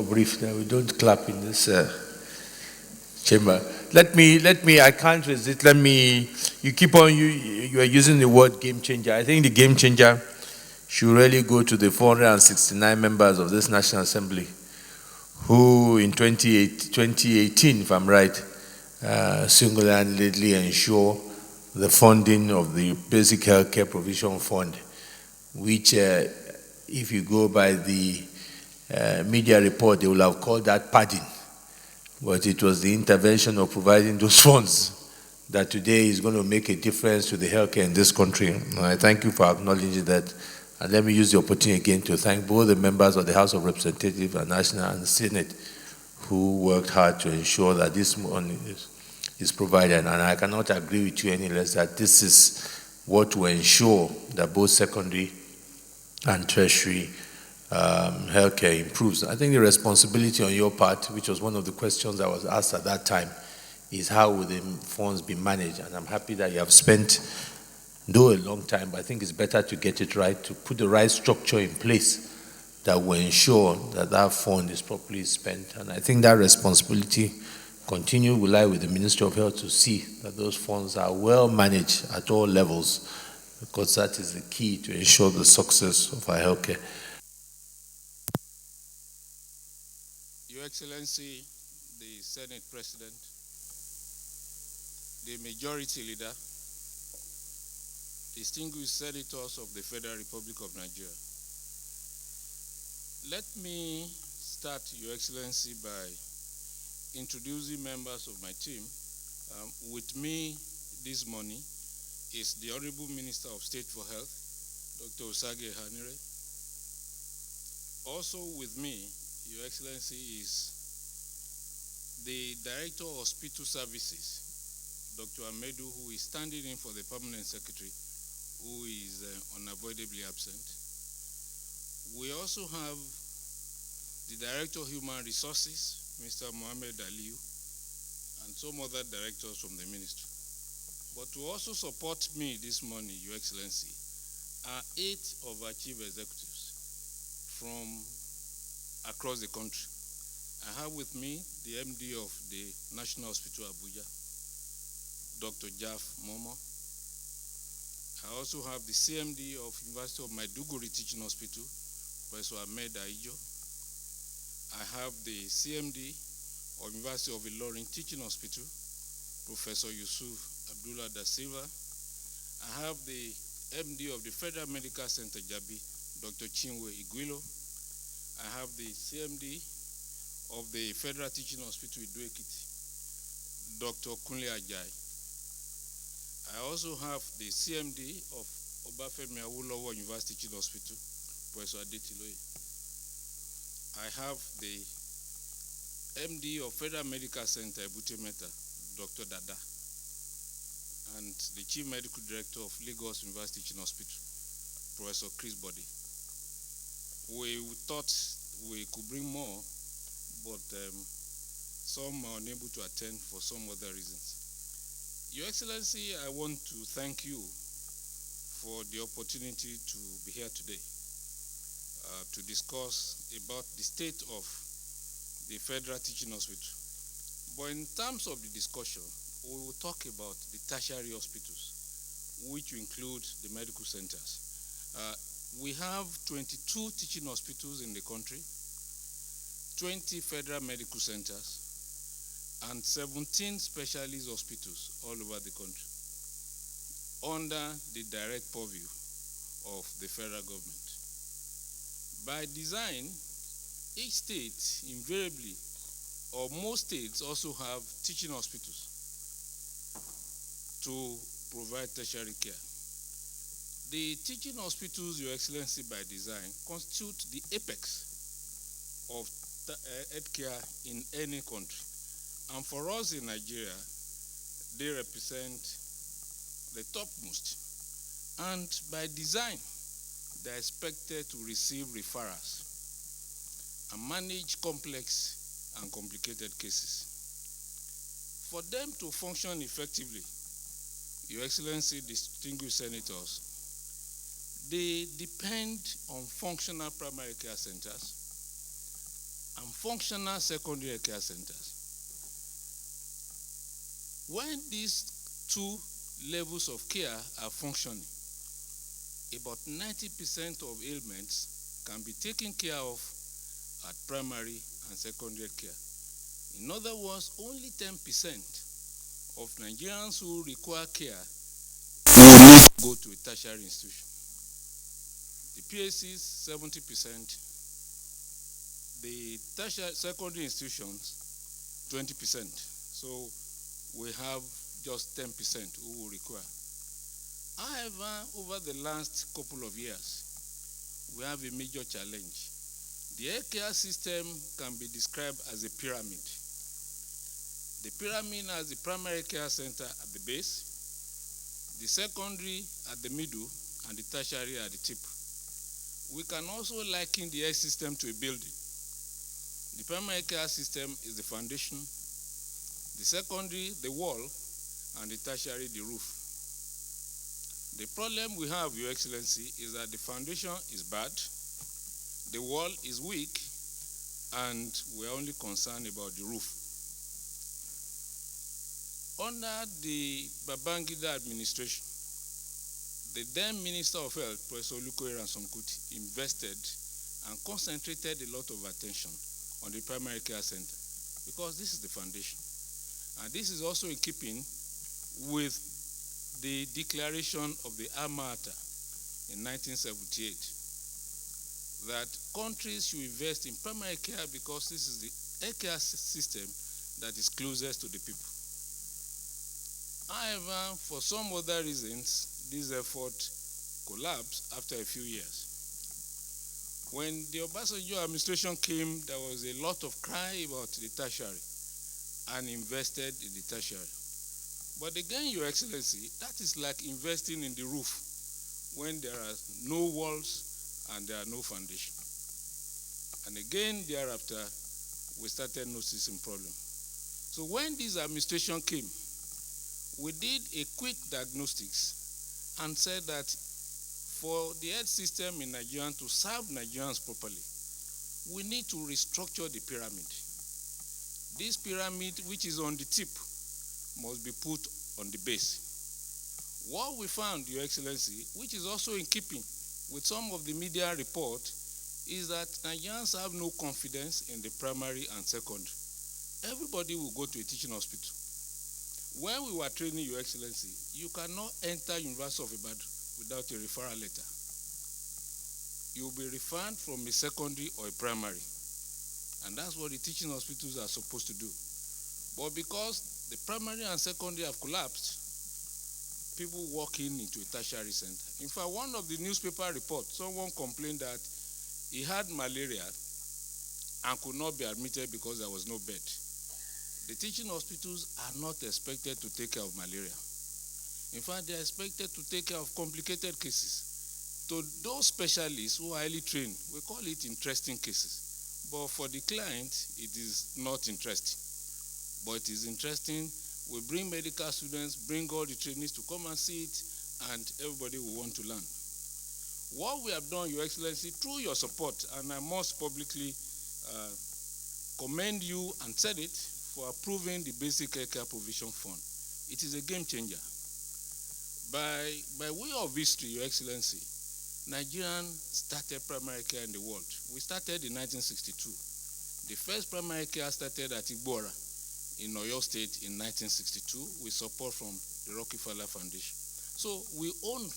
Brief that we don't clap in this chamber. Let me, I can't resist. You keep on, you are using the word game changer. I think the game changer should really go to the 469 members of this National Assembly who in 2018, if I'm right, single-handedly ensure the funding of the Basic Healthcare Provision Fund, which if you go by the media report, they will have called that padding. But it was the intervention of providing those funds that today is going to make a difference to the healthcare in this country. And I thank you for acknowledging that. And let me use the opportunity again to thank both the members of the House of Representatives and National and Senate who worked hard to ensure that this money is provided. And I cannot agree with you any less that this is what will ensure that both secondary and tertiary healthcare improves. I think the responsibility on your part, which was one of the questions that was asked at that time, is how will the funds be managed? And I'm happy that you have spent, though a long time, but I think it's better to get it right, to put the right structure in place that will ensure that that fund is properly spent. And I think that responsibility will lie with the Ministry of Health to see that those funds are well managed at all levels, because that is the key to ensure the success of our healthcare. Your Excellency, the Senate President, the Majority Leader, distinguished senators of the Federal Republic of Nigeria. Let me start, Your Excellency, by introducing members of my team. With me this morning is the Honorable Minister of State for Health, Dr. Osage Hanire. Also with me, Your Excellency, is the Director of Hospital Services, Dr. Amedu, who is standing in for the Permanent Secretary, who is unavoidably absent. We also have the Director of Human Resources, Mr. Mohamed Aliu, and some other directors from the ministry. But to also support me this morning, Your Excellency, are 8 of our chief executives from across the country. I have with me the MD of the National Hospital Abuja, Dr. Jaf Momo. I also have the CMD of University of Maiduguri Teaching Hospital, Professor Ahmed Aijo. I have the CMD of University of Ilorin Teaching Hospital, Professor Yusuf Abdullah da Silva. I have the MD of the Federal Medical Center, Jabi, Dr. Chinwe Iguilo. I have the CMD of the Federal Teaching Hospital, Idu-Ekiti, Dr. Kunle Ajay. I also have the CMD of Obafemi Awolowo University Teaching Hospital, Professor Adetiloye. I have the MD of Federal Medical Center, Ebute Meta, Dr. Dada, and the Chief Medical Director of Lagos University Teaching Hospital, Professor Chris Body. We thought we could bring more, but some are unable to attend for some other reasons. Your Excellency, I want to thank you for the opportunity to be here today to discuss about the state of the Federal Teaching Hospital. But in terms of the discussion, we will talk about the tertiary hospitals, which include the medical centers. We have 22 teaching hospitals in the country, 20 federal medical centers, and 17 specialist hospitals all over the country, under the direct purview of the federal government. By design, each state invariably, or most states also have teaching hospitals to provide tertiary care. The teaching hospitals, Your Excellency, by design, constitute the apex of healthcare in any country. And for us in Nigeria, they represent the topmost. And by design, they're expected to receive referrals and manage complex and complicated cases. For them to function effectively, Your Excellency, distinguished senators, they depend on functional primary care centers and functional secondary care centers. When these two levels of care are functioning, about 90% of ailments can be taken care of at primary and secondary care. In other words, only 10% of Nigerians who require care will need to go to a tertiary institution. The PACs, 70%. The tertiary secondary institutions, 20%. So we have just 10% who will require. However, over the last couple of years, we have a major challenge. The healthcare system can be described as a pyramid. The pyramid has the primary care center at the base, the secondary at the middle, and the tertiary at the tip. We can also liken the health system to a building. The primary care system is the foundation, the secondary, the wall, and the tertiary, the roof. The problem we have, Your Excellency, is that the foundation is bad, the wall is weak, and we're only concerned about the roof. Under the Babangida administration, the then Minister of Health, Professor Olukoya Ransome-Kuti, invested and concentrated a lot of attention on the primary care center because this is the foundation. And this is also in keeping with the declaration of the Alma Ata in 1978 that countries should invest in primary care because this is the healthcare system that is closest to the people. However, for some other reasons, this effort collapsed after a few years. When the Obasanjo administration came, there was a lot of cry about the tertiary and invested in the tertiary. But again, Your Excellency, that is like investing in the roof when there are no walls and there are no foundation. And again, thereafter, we started noticing problems. So when this administration came, we did a quick diagnostics and said that for the health system in Nigeria to serve Nigerians properly, we need to restructure the pyramid. This pyramid, which is on the tip, must be put on the base. What we found, Your Excellency, which is also in keeping with some of the media report, is that Nigerians have no confidence in the primary and secondary. Everybody will go to a teaching hospital. When we were training, Your Excellency, you cannot enter University of Ibadan without a referral letter. You will be referred from a secondary or a primary. And that's what the teaching hospitals are supposed to do. But because the primary and secondary have collapsed, people walk into a tertiary center. In fact, one of the newspaper reports, someone complained that he had malaria and could not be admitted because there was no bed. The teaching hospitals are not expected to take care of malaria. In fact, they are expected to take care of complicated cases. To those specialists who are highly trained, we call it interesting cases. But for the client, it is not interesting. But it is interesting. We bring medical students, bring all the trainees to come and see it, and everybody will want to learn. What we have done, Your Excellency, through your support, and I must publicly commend you and said it, for approving the Basic Healthcare Provision Fund. It is a game changer. By way of history, Your Excellency, Nigerian started primary care in the world. We started in 1962. The first primary care started at Igbora in Oyo State in 1962 with support from the Rockefeller Foundation. So we own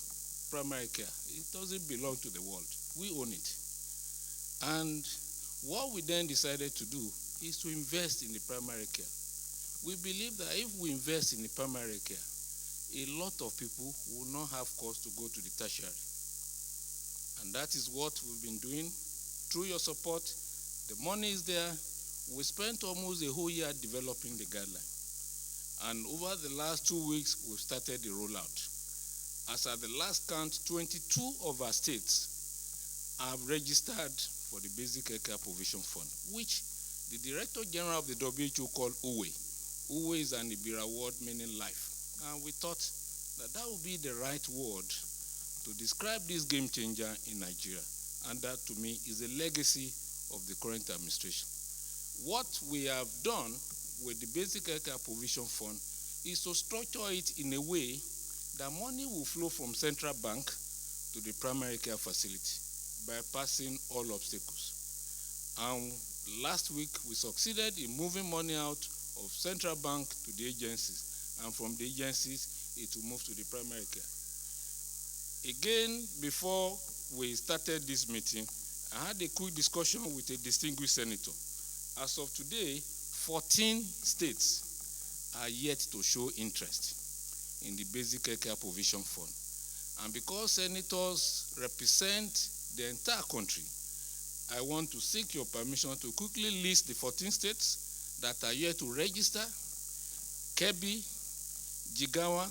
primary care. It doesn't belong to the world. We own it. And what we then decided to do is to invest in the primary care. We believe that if we invest in the primary care, a lot of people will not have cause to go to the tertiary. And that is what we've been doing. Through your support, the money is there. We spent almost a whole year developing the guideline. And over the last 2 weeks, we've started the rollout. As at the last count, 22 of our states have registered for the Basic Healthcare Provision Fund, which the Director General of the WHO called UWE. UWE is an Ibira word meaning life. And we thought that that would be the right word to describe this game changer in Nigeria. And that, to me, is a legacy of the current administration. What we have done with the Basic Healthcare Provision Fund is to structure it in a way that money will flow from central bank to the primary care facility, bypassing all obstacles. And last week, we succeeded in moving money out of central bank to the agencies, and from the agencies, it will move to the primary care. Again, before we started this meeting, I had a quick discussion with a distinguished senator. As of today, 14 states are yet to show interest in the Basic Healthcare Provision Fund. And because senators represent the entire country, I want to seek your permission to quickly list the 14 states that are yet to register: Kebbi, Jigawa,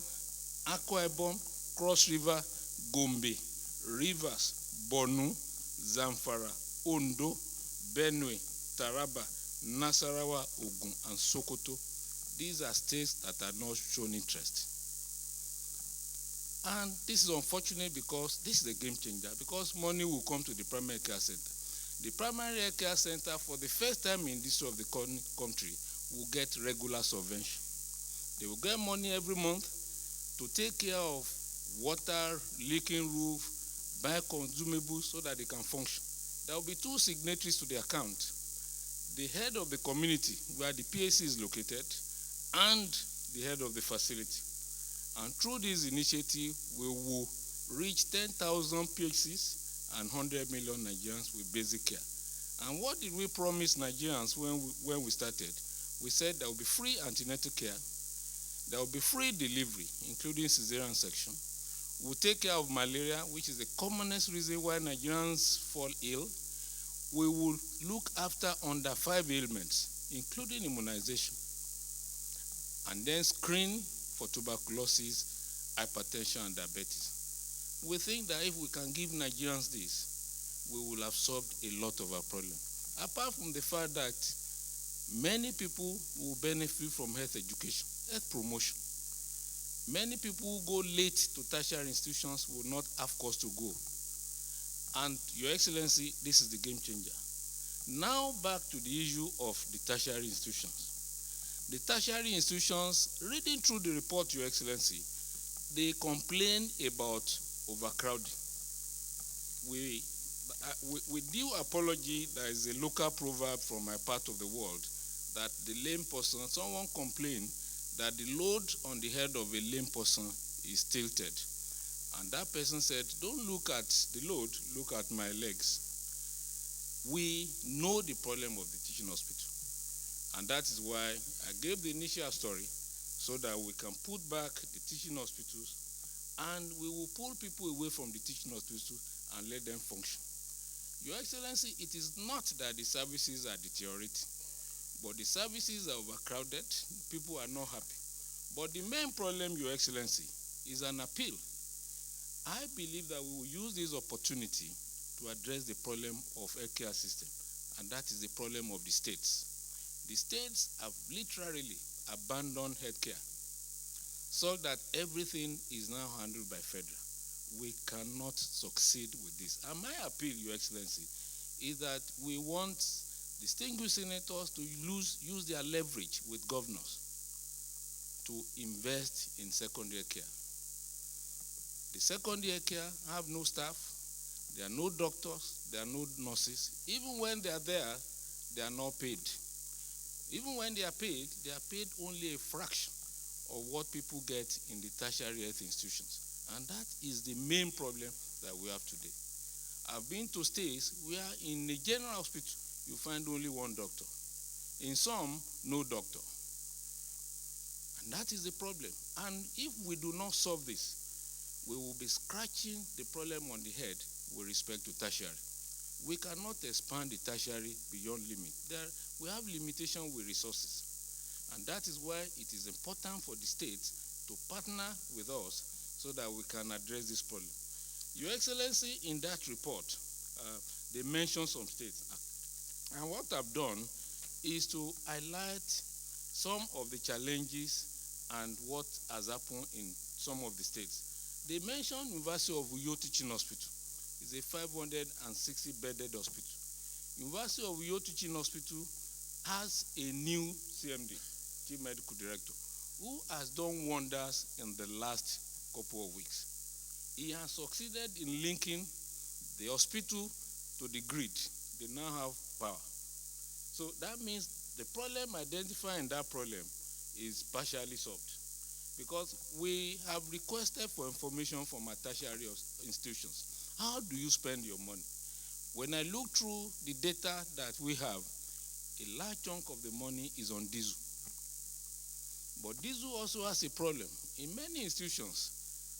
Akwa Ibom, Cross River, Gombe, Rivers, Borno, Zamfara, Ondo, Benue, Taraba, Nasarawa, Ogun, and Sokoto. These are states that are not shown interest. And this is unfortunate because this is a game changer, because money will come to the primary care center. The primary care center, for the first time in the history of the country, will get regular subvention. They will get money every month to take care of water, leaking roof, buy consumables so that they can function. There will be two signatories to the account: the head of the community where the PAC is located and the head of the facility. And through this initiative, we will reach 10,000 PHCs and 100 million Nigerians with basic care. And what did we promise Nigerians when we started? We said there will be free antenatal care, there will be free delivery, including cesarean section. We'll take care of malaria, which is the commonest reason why Nigerians fall ill. We will look after under 5 ailments, including immunization, and then screen for tuberculosis, hypertension, and diabetes. We think that if we can give Nigerians this, we will have solved a lot of our problems. Apart from the fact that many people will benefit from health education, health promotion. Many people who go late to tertiary institutions will not have cause to go. And Your Excellency, this is the game changer. Now back to the issue of the tertiary institutions. The tertiary institutions, reading through the report, Your Excellency, they complain about overcrowding. With due apology, there is a local proverb from my part of the world that the lame person, someone complained that the load on the head of a lame person is tilted. And that person said, don't look at the load, look at my legs. We know the problem of the teaching hospital. And that is why I gave the initial story, so that we can put back the teaching hospitals, and we will pull people away from the teaching hospitals and let them function. Your Excellency, it is not that the services are deteriorating, but the services are overcrowded, people are not happy. But the main problem, Your Excellency, is an appeal. I believe that we will use this opportunity to address the problem of healthcare system, and that is the problem of the states. The states have literally abandoned healthcare, so that everything is now handled by federal. We cannot succeed with this. And my appeal, Your Excellency, is that we want distinguished senators to use their leverage with governors to invest in secondary care. The secondary care have no staff, there are no doctors, there are no nurses. Even when they are there, they are not paid. Even when they are paid only a fraction of what people get in the tertiary health institutions. And that is the main problem that we have today. I've been to states where in a general hospital, you find only one doctor. In some, no doctor. And that is the problem. And if we do not solve this, we will be scratching the problem on the head with respect to tertiary. We cannot expand the tertiary beyond limit. We have limitation with resources. And that is why it is important for the states to partner with us so that we can address this problem. Your Excellency, in that report, they mention some states. And what I've done is to highlight some of the challenges and what has happened in some of the states. They mentioned University of Uyo Teaching Hospital. It's a 560-bedded hospital. University of Uyo Teaching Hospital has a new CMD, Chief Medical Director, who has done wonders in the last couple of weeks. He has succeeded in linking the hospital to the grid. They now have power. So that means the problem identified in that problem is partially solved, because we have requested for information from our tertiary institutions. How do you spend your money? When I look through the data that we have, a large chunk of the money is on diesel. But diesel also has a problem. In many institutions,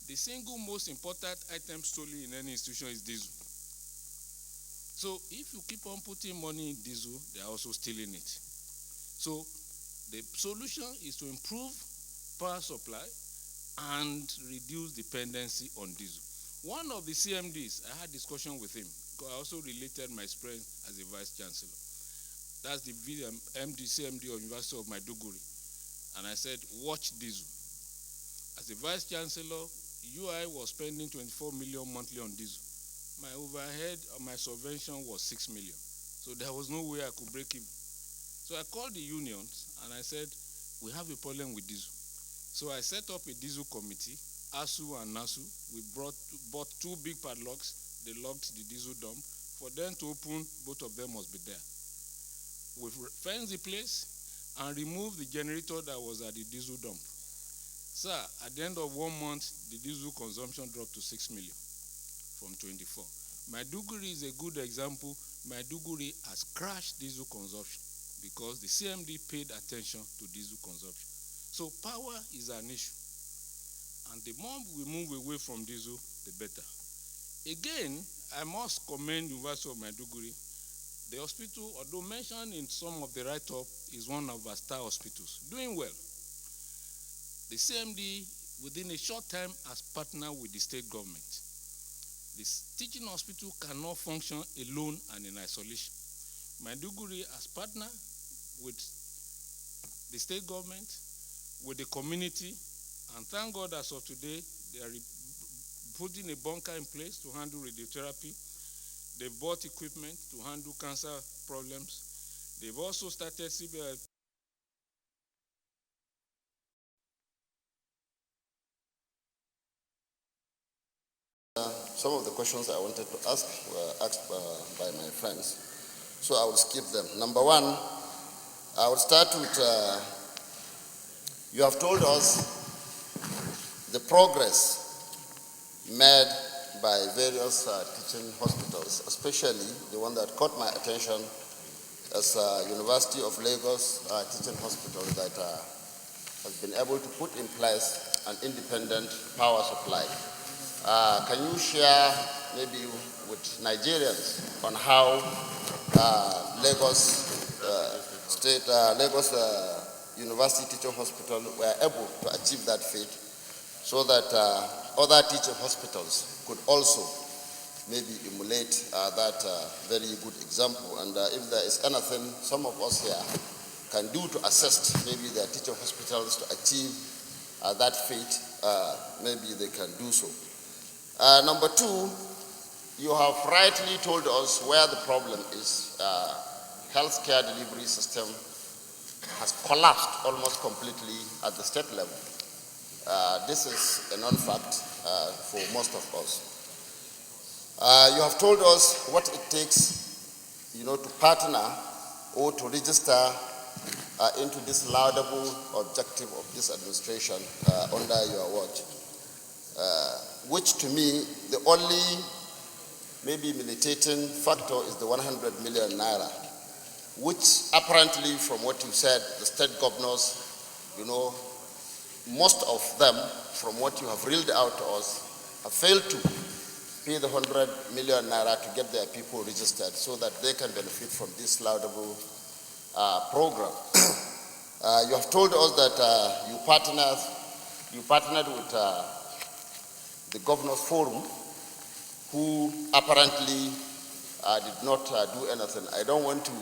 the single most important item stolen in any institution is diesel. So if you keep on putting money in diesel, they are also stealing it. So the solution is to improve power supply and reduce dependency on diesel. One of the CMDs, I had discussion with him, because I also related my experience as a vice chancellor. That's the CMD of University of Maiduguri. And I said, watch diesel. As a vice chancellor, UI was spending 24 million monthly on diesel. My overhead or my subvention was 6 million. So there was no way I could break even. So I called the unions and I said, we have a problem with diesel. So I set up a diesel committee, ASU and NASU. We bought 2 big padlocks. They locked the diesel dump. For them to open, both of them must be there. We fenced the place and removed the generator that was at the diesel dump. Sir, at the end of 1 month, the diesel consumption dropped to 6 million from 24. Maiduguri is a good example. Maiduguri has crashed diesel consumption because the CMD paid attention to diesel consumption. So power is an issue. And the more we move away from diesel, the better. Again, I must commend University of Maiduguri. The hospital, although mentioned in some of the write-up, is one of our star hospitals, doing well. The CMD, within a short time, has partnered with the state government. This teaching hospital cannot function alone and in isolation. Maiduguri has partnered with the state government, with the community, and thank God as of today, they are putting a bunker in place to handle radiotherapy. They've bought equipment to handle cancer problems. They've also started CBL. Some of the questions I wanted to ask were asked by my friends, so I will skip them. Number one, I will start with, you have told us the progress made by various teaching hospitals, especially the one that caught my attention as University of Lagos Teaching Hospital that has been able to put in place an independent power supply. Can you share maybe with Nigerians on how Lagos University Teaching Hospital were able to achieve that feat, so that other teaching hospitals could also maybe emulate that very good example? And if there is anything some of us here can do to assist maybe their teaching hospitals to achieve that feat, maybe they can do so. Number two, you have rightly told us where the problem is. Healthcare delivery system has collapsed almost completely at the state level. This is a non-fact for most of us. You have told us what it takes, to partner or to register into this laudable objective of this administration under your watch, which to me, the only maybe militating factor is the 100 million naira, which apparently from what you said, the state governors, most of them, from what you have reeled out to us, have failed to pay the 100 million naira to get their people registered so that they can benefit from this laudable program. You have told us that you partnered with the Governors Forum, who apparently did not do anything. I don't want to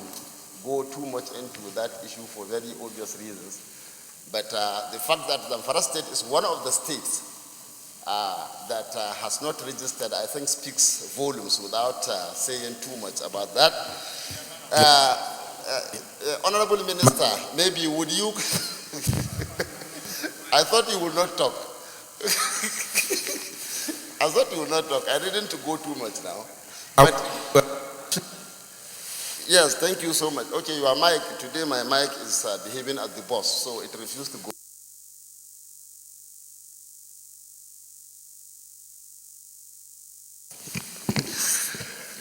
go too much into that issue for very obvious reasons. But the fact that Zamfara State is one of the states that has not registered, I think speaks volumes without saying too much about that. Honorable Minister, maybe would you... I thought you would not talk. I thought you would not talk. I didn't go too much now. But, yes, thank you so much. Okay, your mic, today my mic is behaving as the boss, so it refused to go.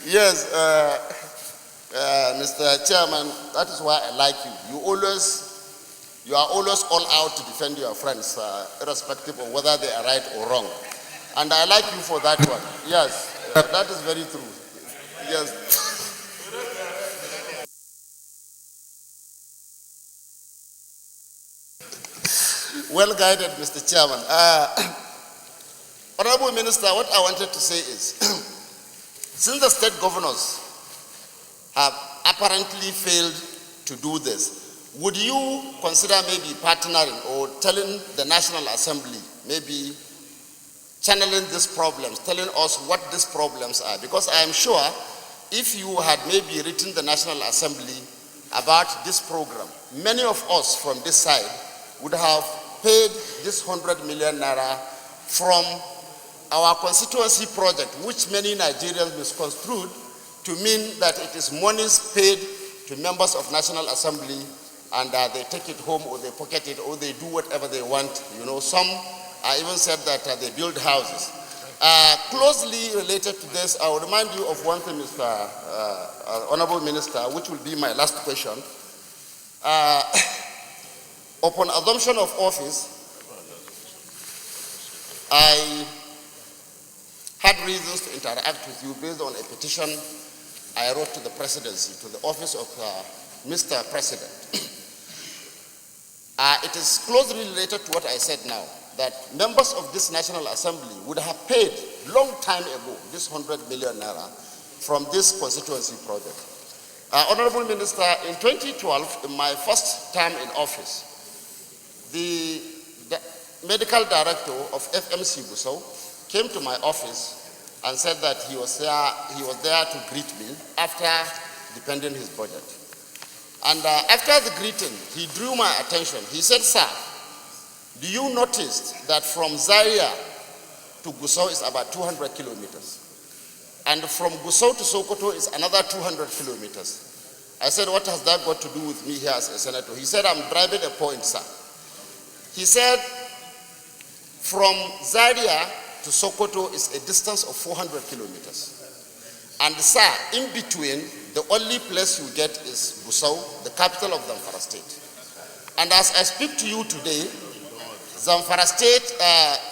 Yes, Mr. Chairman, that is why I like you. You are always all out to defend your friends, irrespective of whether they are right or wrong. And I like you for that one. Yes, that is very true. Yes. Well guided, Mr. Chairman. Honorable Minister, what I wanted to say is, since the state governors have apparently failed to do this, would you consider maybe partnering or telling the National Assembly, maybe channeling these problems, telling us what these problems are? Because I am sure if you had maybe written the National Assembly about this program, many of us from this side would have paid this 100 million naira from our constituency project, which many Nigerians misconstrued to mean that it is monies paid to members of National Assembly and they take it home or they pocket it or they do whatever they want. You know, some even said that they build houses. Closely related to this, I will remind you of one thing, Mr. Honorable Minister, which will be my last question. Upon assumption of office, I had reasons to interact with you based on a petition I wrote to the presidency, to the office of Mr. President. It is closely related to what I said now, that members of this National Assembly would have paid long time ago this 100 million naira from this constituency project. Honorable Minister, in 2012, in my first term in office, the medical director of FMC Gusau came to my office and said that he was there to greet me after defending his budget. And after the greeting, he drew my attention. He said, "Sir, do you notice that from Zaria to Gusau is about 200 kilometers? And from Gusau to Sokoto is another 200 kilometers. I said, "What has that got to do with me here as a senator?" He said, "I'm driving a point, sir." He said, from Zaria to Sokoto is a distance of 400 kilometers. And sir, in between, the only place you get is Gusau, the capital of Zamfara State. And as I speak to you today, Zamfara State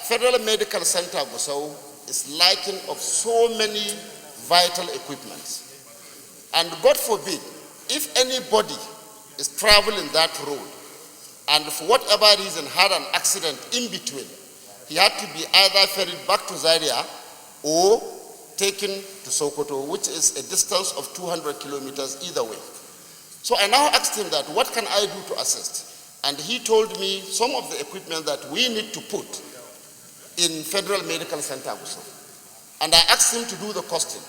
Federal Medical Center Gusau is lacking of so many vital equipments. And God forbid, if anybody is traveling that road and for whatever reason had an accident in between, he had to be either ferried back to Zaria or taken to Sokoto, which is a distance of 200 kilometers either way. So I now asked him that, what can I do to assist? And he told me some of the equipment that we need to put in Federal Medical Center Gusau. And I asked him to do the costing.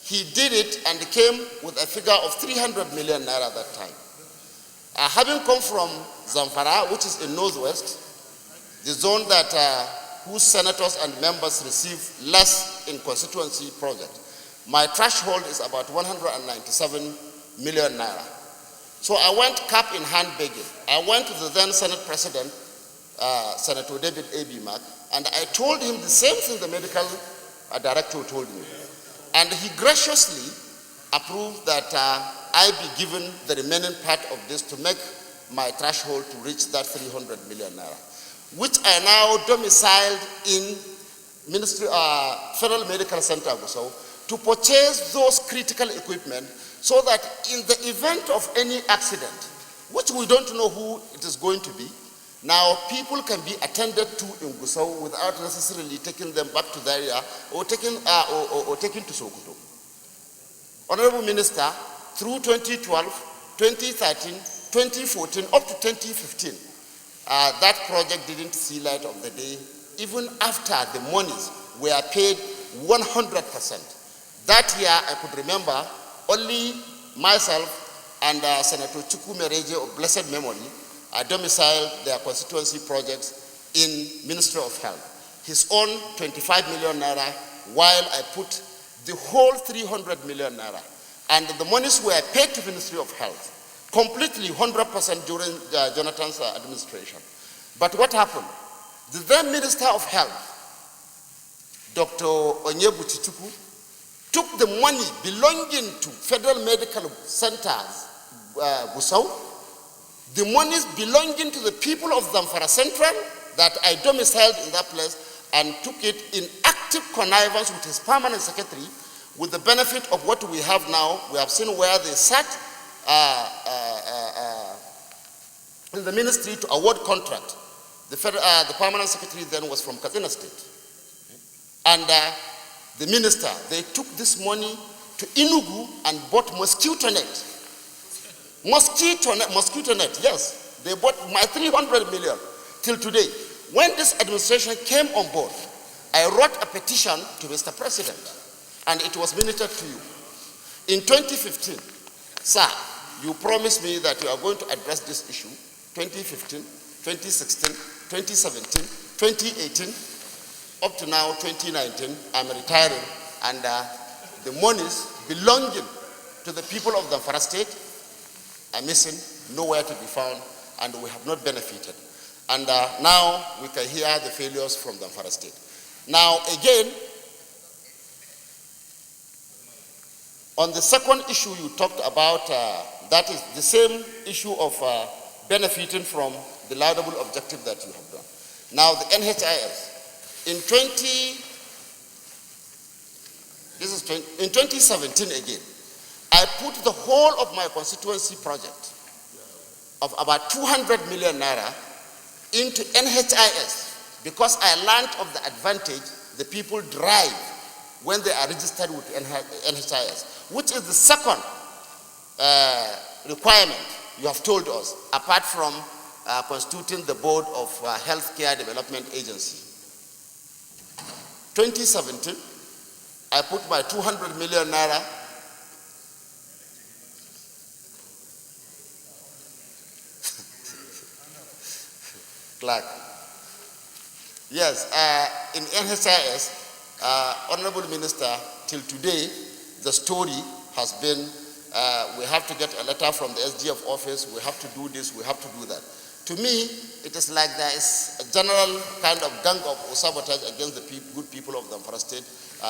He did it and came with a figure of 300 million naira that time. Having come from Zamfara, which is in Northwest, the zone that whose senators and members receive less in constituency project, my threshold is about 197 million naira. So I went cap in hand begging. I went to the then Senate President, Senator David A.B. Mack, and I told him the same thing the medical director told me. And he graciously approved that I be given the remaining part of this to make my threshold to reach that 300 million naira, which I now domiciled in Federal Medical Center Gusau to purchase those critical equipment so that in the event of any accident, which we don't know who it is going to be, now people can be attended to in Gusau without necessarily taking them back to the area or taking to Sokoto. Honorable Minister, through 2012, 2013, 2014, up to 2015, that project didn't see light of the day, even after the monies were paid 100%. That year, I could remember only myself and Senator Chukwu Mereje of blessed memory domiciled their constituency projects in Ministry of Health. His own 25 million naira, while I put the whole 300 million naira. And the monies were paid to Ministry of Health, completely 100% during Jonathan's administration. But what happened? The then Minister of Health, Dr. Onyebu Chichuku, took the money belonging to Federal Medical Centers, Gusau, the monies belonging to the people of Zamfara Central that I domiciled in that place, and took it in active connivance with his permanent secretary, with the benefit of what we have now. We have seen where they sat in the ministry to award contract. The permanent secretary then was from Katsina State. And the minister, they took this money to Enugu and bought mosquito net. Mosquito net, yes. They bought my 300 million till today. When this administration came on board, I wrote a petition to Mr. President, and it was minuted to you. In 2015, sir, you promised me that you are going to address this issue. 2015, 2016, 2017, 2018, up to now, 2019, I'm retiring, and the monies belonging to the people of the Zamfara State are missing, nowhere to be found, and we have not benefited. And now we can hear the failures from the Zamfara State. Now, again, on the second issue you talked about, that is the same issue of benefiting from the laudable objective that you have done. Now, the NHIS, in 2017 again, I put the whole of my constituency project of about 200 million naira into NHIS, because I learned of the advantage the people derive when they are registered with NHIS, which is the second requirement you have told us, apart from constituting the board of Healthcare Development Agency. 2017, I put my 200 million naira Clark. Yes, in NHIS, Honorable Minister, till today, the story has been, we have to get a letter from the SGF office, we have to do this, we have to do that. To me, it is like there is a general kind of gang of sabotage against the good people of the Zamfara State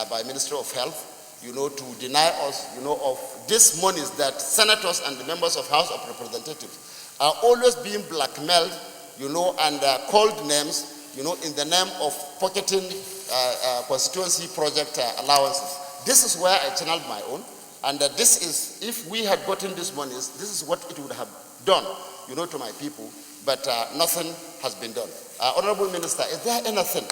by Ministry of Health, to deny us, of these monies that senators and the members of House of Representatives are always being blackmailed, and called names, in the name of pocketing constituency project allowances. This is where I channeled my own, and this is, if we had gotten these monies, this is what it would have done, to my people, but nothing has been done. Honorable Minister, is there anything,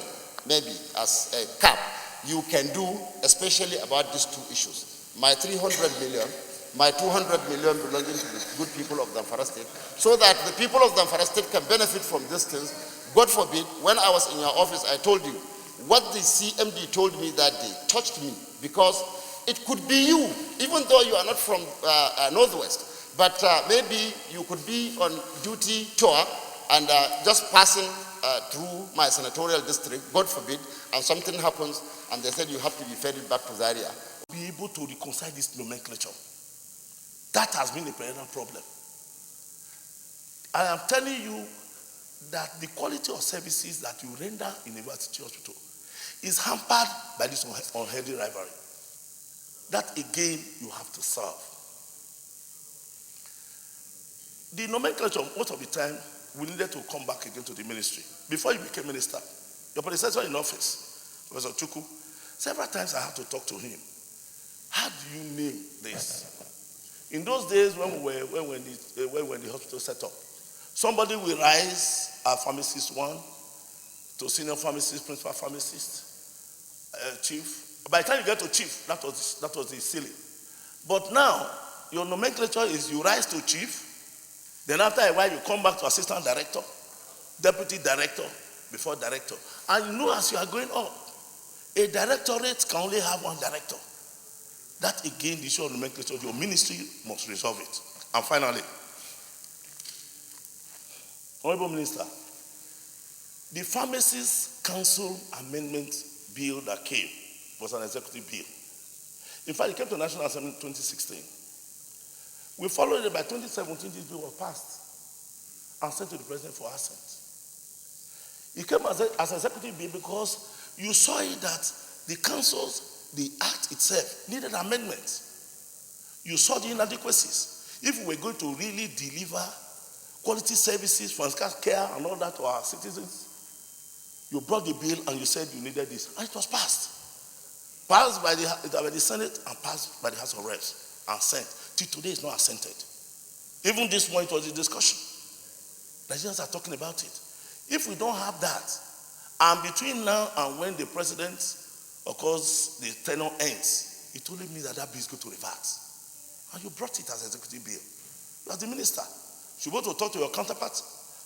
maybe as a cap, you can do, especially about these two issues? My 300 million, my 200 million belonging to the good people of the Zamfara State, so that the people of the Zamfara State can benefit from these things. God forbid, when I was in your office, I told you, what the CMD told me that day touched me, because it could be you, even though you are not from Northwest, but maybe you could be on duty tour and just passing through my senatorial district, God forbid, and something happens, and they said you have to be ferried back to Zaria. Be able to reconcile this nomenclature. That has been a perennial problem. I am telling you that the quality of services that you render in a university hospital is hampered by this unhealthy rivalry. That again you have to solve. The nomenclature, most of the time, we needed to come back again to the ministry. Before you became minister, your predecessor in office, Professor Chukwu, several times I had to talk to him. How do you name this? In those days when we were in the hospital set up, somebody will rise our pharmacist 1 to senior pharmacist, principal pharmacist, chief. By the time you get to chief, that was the ceiling. But now, your nomenclature is you rise to chief, then after a while you come back to assistant director, deputy director, before director. And as you are going up, a directorate can only have one director. That again, the issue of nomenclature, your ministry must resolve it. And finally, Honorable Minister, the Pharmacies Council Amendment Bill that came was an executive bill. In fact, it came to National Assembly in 2016. We followed it by 2017, this bill was passed and sent to the President for assent. It came as an executive bill because you saw it that the councils, the act itself, needed amendments. You saw the inadequacies. If we were going to really deliver quality services, for instance, care and all that to our citizens, you brought the bill and you said you needed this, and it was passed. Passed by the Senate and passed by the House of Reps and sent. Till today, it's not assented. Even this morning, it was a discussion. Nigerians are talking about it. If we don't have that, and between now and when the president, of course, the tenure ends, it only means that bill is going to revert. And you brought it as an executive bill. You are the minister. You go to talk to your counterpart.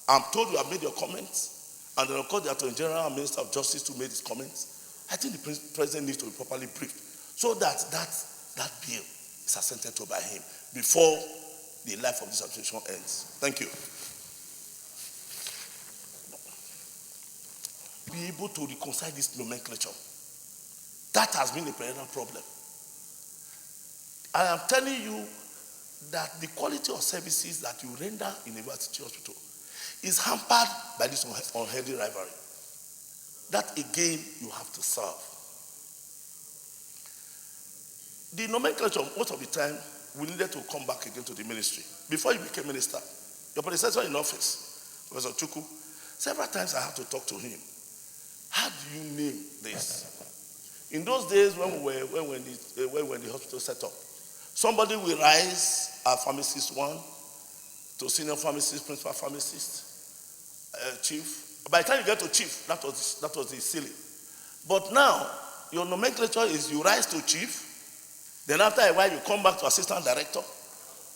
I'm told you have made your comments. And then, of course, the Attorney General and Minister of Justice to make his comments. I think the president needs to be properly briefed so that that bill is assented to by him before the life of this administration ends. Thank you. Be able to reconcile this nomenclature. That has been a perennial problem. I am telling you that the quality of services that you render in a university hospital is hampered by this unhealthy rivalry. That again you have to solve. The nomenclature, most of the time, we needed to come back again to the ministry. Before you became minister, your predecessor in office, Professor Chukwu, several times I had to talk to him. How do you name this? In those days when the hospital set up, somebody will rise as pharmacist 1 to senior pharmacist, principal pharmacist, chief. By the time you get to chief, that was the ceiling. But now, your nomenclature is you rise to chief, then after a while you come back to assistant director,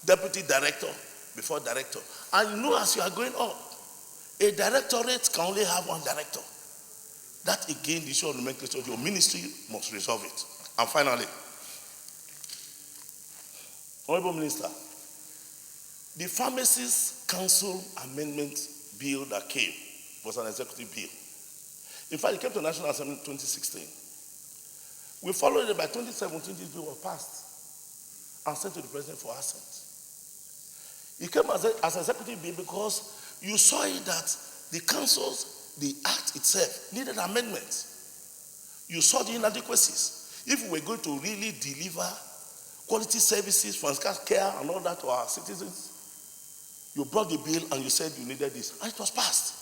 deputy director, before director. And you know as you are going up, a directorate can only have one director. That again, the issue of nomenclature, your ministry must resolve it. And finally, Honorable Minister, the Pharmacies Council Amendment Bill that came was an executive bill. In fact, it came to National Assembly in 2016. We followed it by 2017, this bill was passed and sent to the President for assent. It came as an executive bill because you saw it that the councils, the act itself, needed amendments. You saw the inadequacies. If we were going to really deliver quality services, for instance, care and all that to our citizens, you brought the bill and you said you needed this, and it was passed.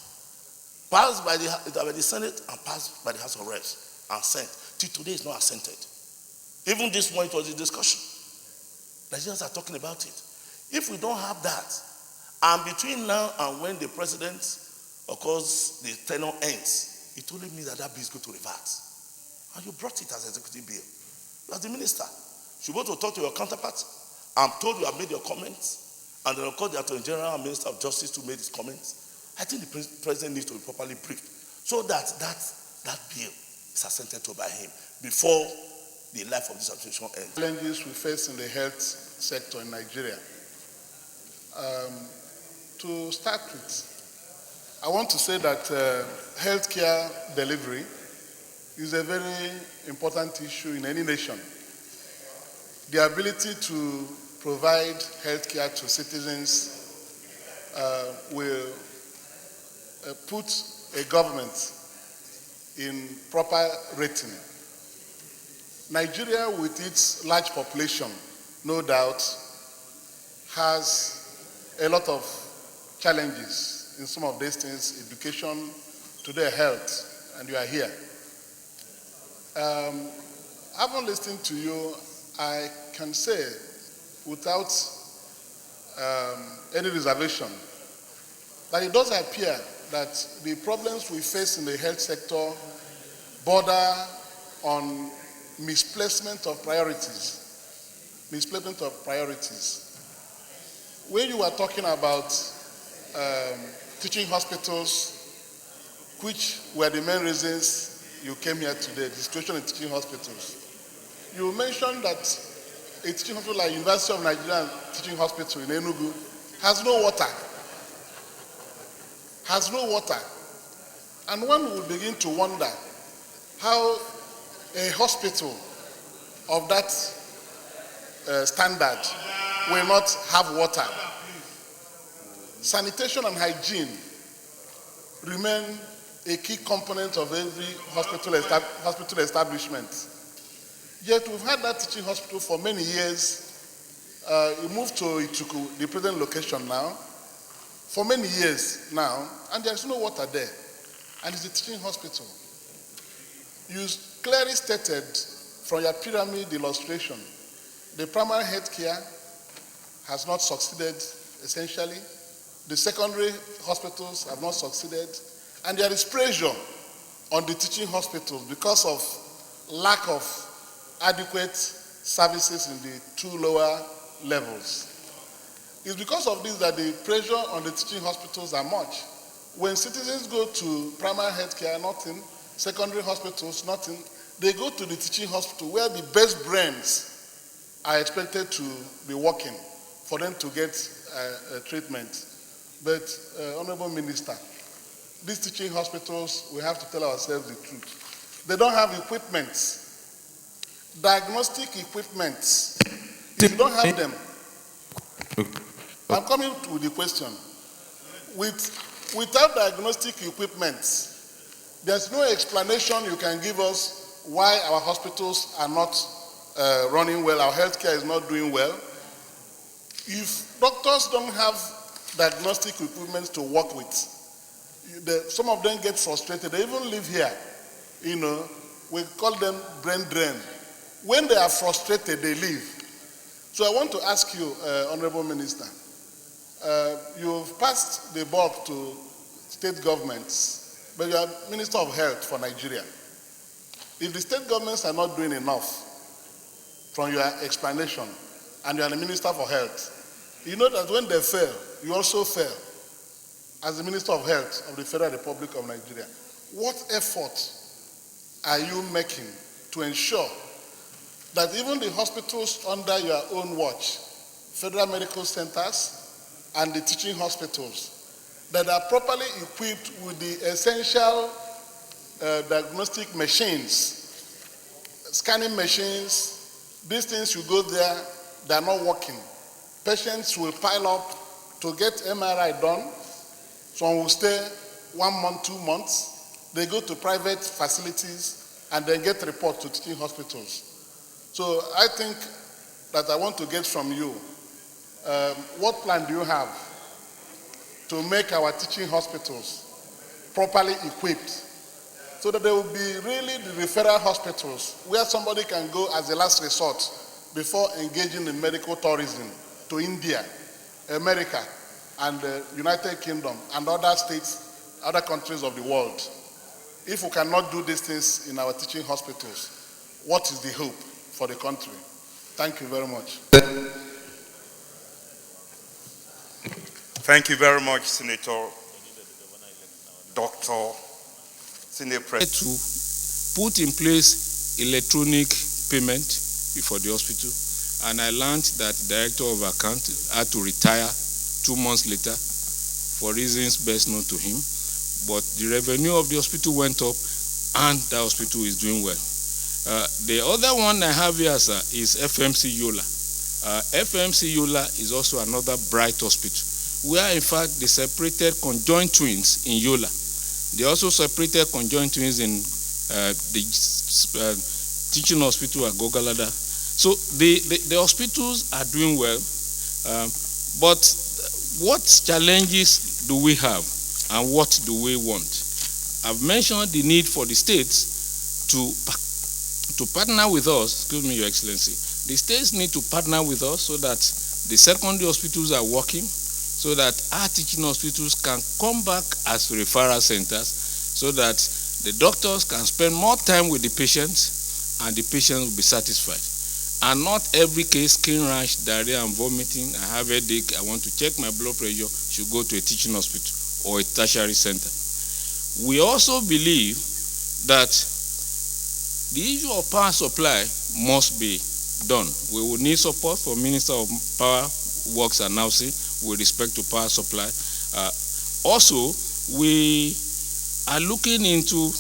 Passed by the Senate and passed by the House of Reps and sent. Till today, it's not assented. Even this morning, it was a discussion. Nigerians are talking about it. If we don't have that, and between now and when the president, of course, the tenure ends, it only means that bill is going to revert. And you brought it as an executive bill. You are the minister. You go to talk to your counterpart. I'm told you have made your comments. And then, of course, the Attorney General and Minister of Justice to make his comments. I think the president needs to be properly briefed so that that bill is assented to by him before the life of this administration ends. Challenges we face in the health sector in Nigeria. To start with, I want to say that healthcare delivery is a very important issue in any nation. The ability to provide healthcare to citizens will put a government in proper rating. Nigeria, with its large population, no doubt, has a lot of challenges in some of these things, education, today health, and you are here. Having listened to you, I can say without any reservation that it does appear that the problems we face in the health sector border on misplacement of priorities. Misplacement of priorities. When you were talking about teaching hospitals, which were the main reasons you came here today, the situation in teaching hospitals, you mentioned that a teaching hospital like University of Nigeria Teaching Hospital in Enugu has no water. Has no water. And one will begin to wonder how a hospital of that standard will not have water. Sanitation and hygiene remain a key component of every hospital establishment. Yet we've had that teaching hospital for many years. It moved to Ituku, the present location now, for many years now, and there's no water there. And it's a teaching hospital. You clearly stated from your pyramid illustration, the primary health care has not succeeded essentially. The secondary hospitals have not succeeded. And there is pressure on the teaching hospitals because of lack of adequate services in the two lower levels. It's because of this that the pressure on the teaching hospitals are much. When citizens go to primary health care, nothing, secondary hospitals, nothing, they go to the teaching hospital where the best brains are expected to be working for them to get treatment. But, Honorable Minister, these teaching hospitals, we have to tell ourselves the truth. They don't have equipment, diagnostic equipment. If you don't have them, I'm coming to the question. Without diagnostic equipment, there's no explanation you can give us why our hospitals are not running well, our healthcare is not doing well. If doctors don't have diagnostic equipment to work with, some of them get frustrated. They even live here. You know, we call them brain drain. When they are frustrated, they leave. So I want to ask you, Honorable Minister, you've passed the buck to state governments, but you are Minister of Health for Nigeria. If the state governments are not doing enough, from your explanation, and you are the Minister for Health, you know that when they fail, you also fail as the Minister of Health of the Federal Republic of Nigeria. What effort are you making to ensure that even the hospitals under your own watch, federal medical centers and the teaching hospitals, that are properly equipped with the essential diagnostic machines, scanning machines, these things, you go there, they are not working. Patients will pile up to get MRI done. Some will stay 1 month, 2 months. They go to private facilities and then get reports to teaching hospitals. So I think that I want to get from you, what plan do you have to make our teaching hospitals properly equipped so that they will be really the referral hospitals where somebody can go as a last resort before engaging in medical tourism to India, America, and the United Kingdom and other states, other countries of the world. If we cannot do these things in our teaching hospitals, what is the hope for the country? Thank you very much. Thank you very much, Senator Dr. Senior President. To put in place electronic payment for the hospital, and I learned that the Director of Account had to retire 2 months later for reasons best known to him. But the revenue of the hospital went up and the hospital is doing well. The other one I have here, sir, is FMC Yola. FMC Yola is also another bright hospital where in fact they separated conjoined twins in Yola. They also separated conjoined twins in the teaching hospital at Gogalada. So the hospitals are doing well, but what challenges do we have and what do we want? I've mentioned the need for the states to partner with us. Excuse me, Your Excellency. The states need to partner with us so that the secondary hospitals are working, so that our teaching hospitals can come back as referral centers, so that the doctors can spend more time with the patients and the patients will be satisfied. And not every case, skin rash, diarrhea and vomiting, I have a headache, I want to check my blood pressure, should go to a teaching hospital or a tertiary center. We also believe that the issue of power supply must be done. We will need support from Minister of Power Works and Housing with respect to power supply. Also, we are looking into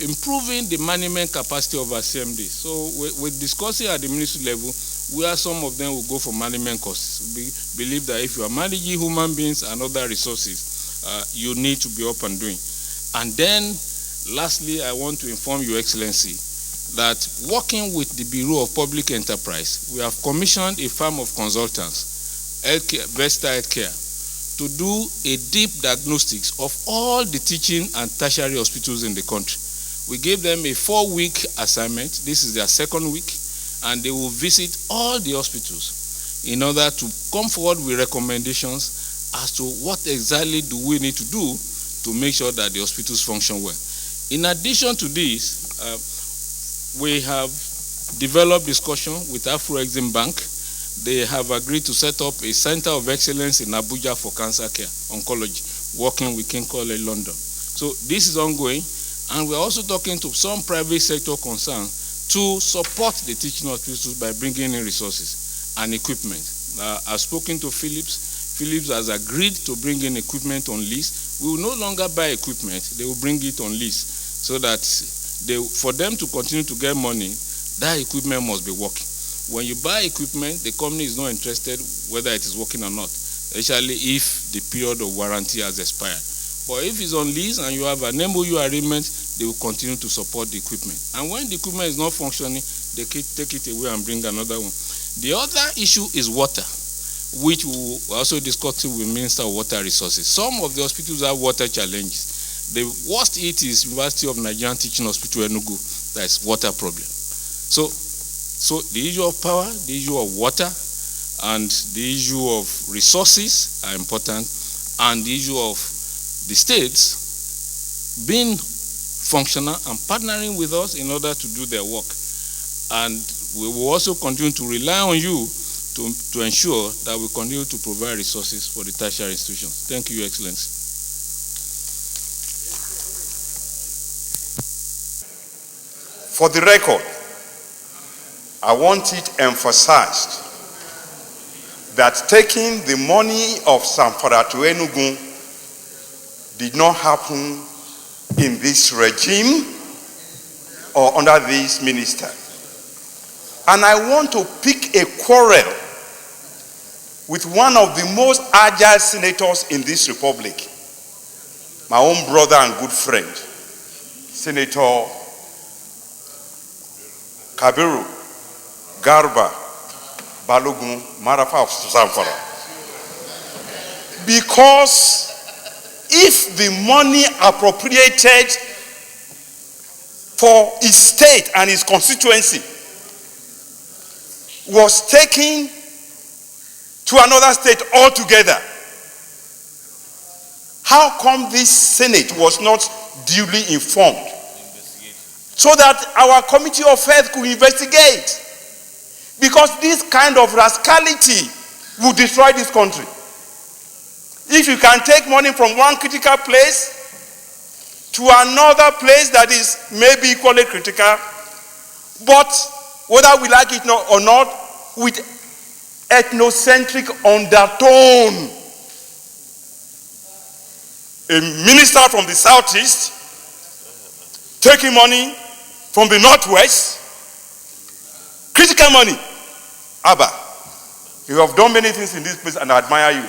improving the management capacity of our CMD. So we're discussing at the ministry level where some of them will go for management courses. We believe that if you are managing human beings and other resources, you need to be up and doing. And then, lastly, I want to inform Your Excellency that working with the Bureau of Public Enterprise, we have commissioned a firm of consultants, Vesta Healthcare, to do a deep diagnostics of all the teaching and tertiary hospitals in the country. We gave them a 4-week assignment. This is their second week, and they will visit all the hospitals in order to come forward with recommendations as to what exactly do we need to do to make sure that the hospitals function well. In addition to this, we have developed discussion with Afro-Exim Bank. They have agreed to set up a center of excellence in Abuja for cancer care, oncology, working with King College London. So this is ongoing, and we're also talking to some private sector concerns to support the teaching hospitals by bringing in resources and equipment. I've spoken to Philips. Philips has agreed to bring in equipment on lease. We will no longer buy equipment, they will bring it on lease, so that for them to continue to get money, that equipment must be working. When you buy equipment, the company is not interested whether it is working or not, especially if the period of warranty has expired. But if it's on lease and you have an MOU agreement, they will continue to support the equipment. And when the equipment is not functioning, they can take it away and bring another one. The other issue is water, which we will also discuss with Minister of Water Resources. Some of the hospitals have water challenges. The worst hit is University of Nigerian Teaching Hospital Enugu. That is water problem. So the issue of power, the issue of water, and the issue of resources are important, and the issue of the states being functional and partnering with us in order to do their work. And we will also continue to rely on you to ensure that we continue to provide resources for the tertiary institutions. Thank you, Your Excellency. For the record, I want it emphasized that taking the money of Zamfara to Enugu did not happen in this regime or under this minister. And I want to pick a quarrel with one of the most agile senators in this republic, my own brother and good friend, Senator Kabiru Garba Balogun Marafa of Zamfara. Because if the money appropriated for his state and his constituency was taken to another state altogether, how come this Senate was not duly informed so that our Committee of Health could investigate? Because this kind of rascality will destroy this country. If you can take money from one critical place to another place that is maybe equally critical, but whether we like it or not, with ethnocentric undertone. A minister from the southeast taking money from the northwest, critical money. Abba, you have done many things in this place and I admire you.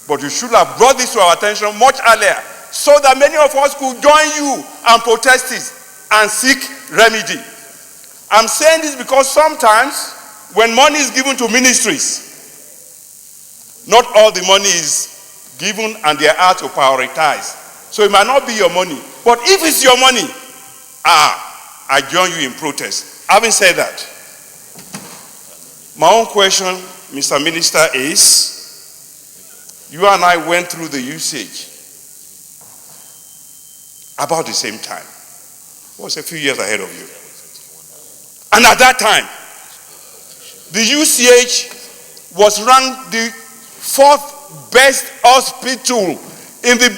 But you should have brought this to our attention much earlier so that many of us could join you and protest it and seek remedy. I'm saying this because sometimes when money is given to ministries, not all the money is given and they are to prioritize. So it might not be your money. But if it's your money, I join you in protest. Having said that, my own question, Mr. Minister, is you and I went through the usage about the same time. I was a few years ahead of you. And at that time, the UCH was ranked the 4th best hospital in the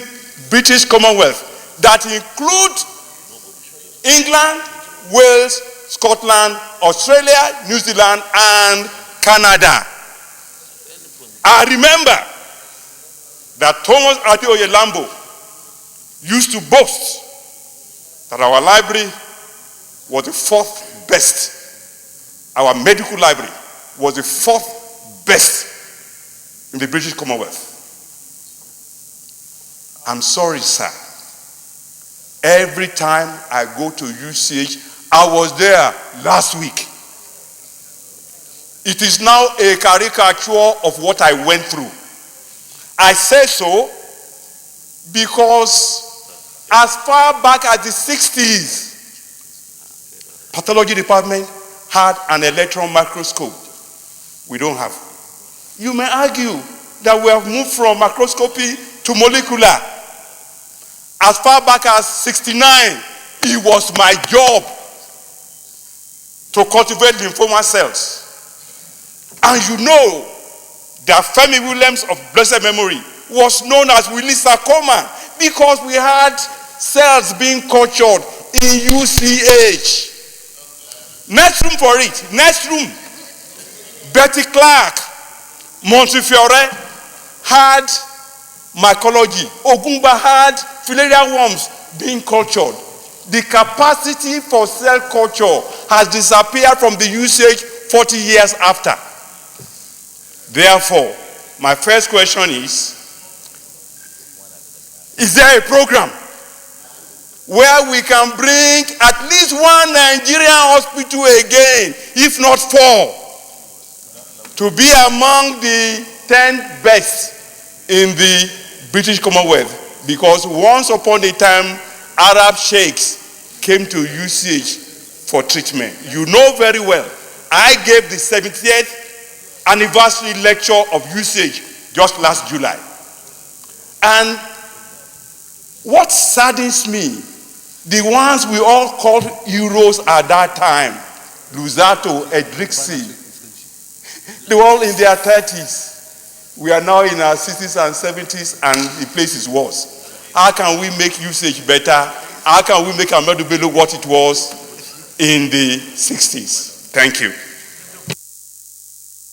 British Commonwealth that include England, Wales, Scotland, Australia, New Zealand, and Canada. I remember that Thomas Adeoye Lambo used to boast that our library was the 4th best. Our medical library was the 4th best in the British Commonwealth. I'm sorry, sir. Every time I go to UCH, I was there last week. It is now a caricature of what I went through. I say so because as far back as the 60s, pathology department had an electron microscope. We don't have. You may argue that we have moved from microscopy to molecular. As far back as 69, it was my job to cultivate lymphoma cells. And you know that Femi Williams of blessed memory was known as Willie sarcoma because we had cells being cultured in UCH. Next room for it. Next room. Betty Clark, Montefiore had mycology. Ogumba had filarial worms being cultured. The capacity for cell culture has disappeared from the UCH 40 years after. Therefore, my first question is there a program where we can bring at least one Nigerian hospital again, if not 4, to be among the 10 best in the British Commonwealth? Because once upon a time, Arab sheikhs came to UCH for treatment. You know very well, I gave the 70th anniversary lecture of UCH just last July. And what saddens me, the ones we all called heroes at that time, Luzzatto, Edrixi, they were all in their 30s. We are now in our 60s and 70s and the place is worse. How can we make usage better? How can we make Ahmadu Bello what it was in the 60s? Thank you.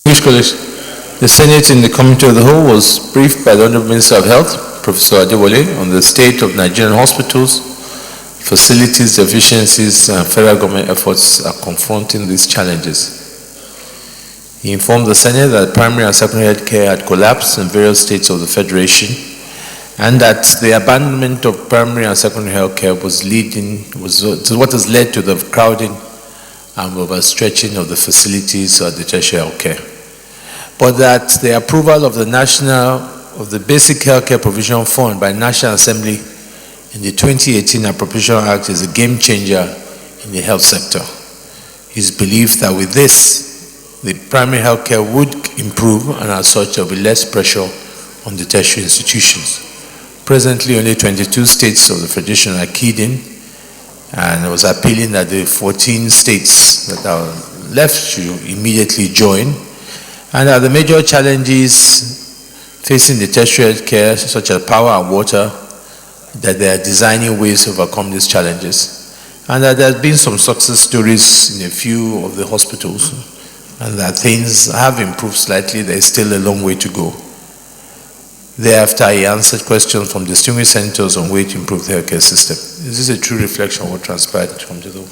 The Senate in the Committee of the Whole was briefed by the Honorable Minister of Health, Professor Adewale, on the state of Nigerian hospitals, facilities, deficiencies, and federal government efforts are confronting these challenges. He informed the Senate that primary and secondary health care had collapsed in various states of the Federation and that the abandonment of primary and secondary health care was what has led to the crowding and overstretching of the facilities of the tertiary health care. But that the approval of the Basic Healthcare Provision Fund by National Assembly in the 2018 Appropriation Act is a game changer in the health sector. His belief that with this, the primary health care would improve and as such there will be less pressure on the tertiary institutions. Presently, only 22 states of the Federation are keyed in, and I was appealing that the 14 states that are left should immediately join, and that the major challenges facing the tertiary health care, such as power and water, that they are designing ways to overcome these challenges, and that there have been some success stories in a few of the hospitals, and that things have improved slightly. There is still a long way to go. Thereafter, he answered questions from distinguished senators on ways to improve the healthcare system. Is this a true reflection of what transpired at the Committee of the Whole?